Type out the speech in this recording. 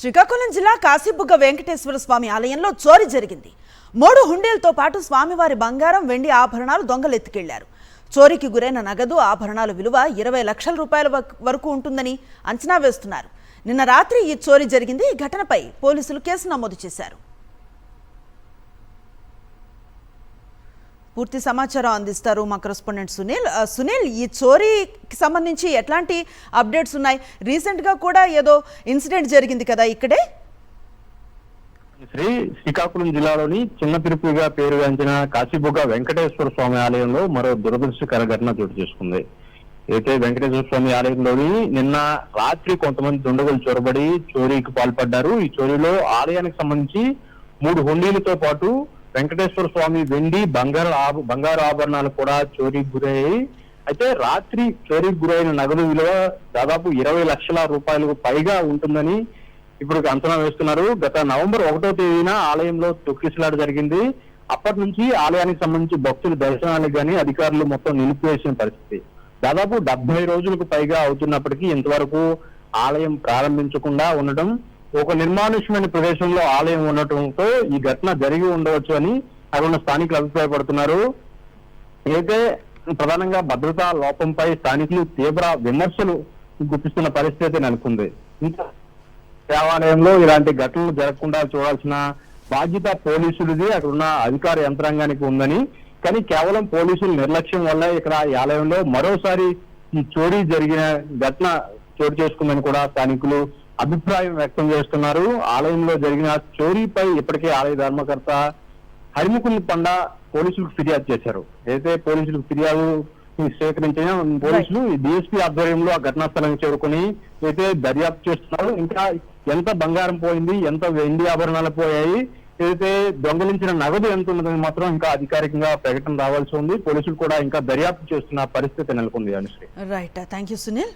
శ్రీకాకుళం జిల్లా కాశీబుగ్గ వెంకటేశ్వర స్వామి ఆలయంలో చోరీ జరిగింది. 3 హుండీలతో పాటు స్వామివారి బంగారం, వెండి ఆభరణాలు దొంగలు ఎత్తుకెళ్లారు. చోరీకి గురైన నగదు, ఆభరణాల విలువ 20 లక్షల రూపాయల వరకు ఉంటుందని అంచనా వేస్తున్నారు. నిన్న రాత్రి ఈ చోరీ జరిగింది. ఈ ఘటనపై పోలీసులు కేసు నమోదు చేశారు. పూర్తి సమాచారం అందిస్తారు మా కరెస్పాండెంట్ సునీల్. ఈ చోరీకి సంబంధించి ఎట్లాంటి అప్డేట్స్ ఉన్నాయి? రీసెంట్ గా కూడా ఏదో ఇన్సిడెంట్ జరిగింది కదా ఇక్కడే. శ్రీకాకుళం జిల్లాలోని చిన్న తిరుపతిగా పేరుగాంచిన కాశీబుగ్గ వెంకటేశ్వర స్వామి ఆలయంలో మరో దురదృష్టకర ఘటన చోటు చేసుకుంది. అయితే వెంకటేశ్వర స్వామి ఆలయంలోని నిన్న రాత్రి కొంతమంది దుండగులు చొరబడి చోరీకి పాల్పడ్డారు. ఈ చోరీలో ఆలయానికి సంబంధించి 3 హుండీలతో పాటు వెంకటేశ్వర స్వామి వెండి, బంగారు ఆభరణాలు కూడా చోరీకి గురయ్యాయి. అయితే రాత్రి చోరీకి గురైన నగదు విలువ దాదాపు 20 లక్షల రూపాయలకు పైగా ఉంటుందని ఇప్పుడు అంచనా వేస్తున్నారు. గత నవంబర్ 1వ తేదీన ఆలయంలో తొక్కిసలాట జరిగింది. అప్పటి నుంచి ఆలయానికి సంబంధించి భక్తుల దర్శనాలకు గానీ అధికారులు మొత్తం నిలిపివేసిన పరిస్థితి. దాదాపు 70 రోజులకు పైగా అవుతున్నప్పటికీ ఇంతవరకు ఆలయం ప్రారంభించకుండా ఉండడం, ఒక నిర్మానుష్యమైన ప్రదేశంలో ఆలయం ఉండటంతో ఈ ఘటన జరిగి ఉండవచ్చు అని అక్కడ ఉన్న స్థానికులు అభిప్రాయపడుతున్నారు. అయితే ప్రధానంగా భద్రతా లోపంపై స్థానికులు తీవ్ర విమర్శలు గుర్తిస్తున్న పరిస్థితి నెలకొంది. ఇంకా దేవాలయంలో ఇలాంటి ఘటనలు జరగకుండా చూడాల్సిన బాధ్యత పోలీసులది, అక్కడ ఉన్న అధికార యంత్రాంగానికి ఉందని, కానీ కేవలం పోలీసుల నిర్లక్ష్యం వల్ల ఇక్కడ ఈ ఆలయంలో మరోసారి ఈ చోరీ జరిగిన ఘటన చోటు చేసుకుందని కూడా స్థానికులు అభిప్రాయం వ్యక్తం చేస్తున్నారు. ఆలయంలో జరిగిన చోరీపై ఇప్పటికే ఆలయ ధర్మకర్త హరిముకుల్ పండ పోలీసులకు ఫిర్యాదు చేశారు. అయితే పోలీసులకు ఫిర్యాదు స్వీకరించిన పోలీసులు డిఎస్పీ ఆధ్వర్యంలో ఆ ఘటనా స్థలానికి చేరుకుని అయితే దర్యాప్తు చేస్తున్నారు. ఇంకా ఎంత బంగారం పోయింది, ఎంత వెండి ఆభరణాలు పోయాయి, ఏదైతే దొంగలించిన నగదు ఎంత ఉన్నదని మాత్రం ఇంకా అధికారికంగా ప్రకటన రావాల్సి ఉంది. పోలీసులు కూడా ఇంకా దర్యాప్తు చేస్తున్న పరిస్థితి నెలకొంది. Anusri. Right, thank you Sunil.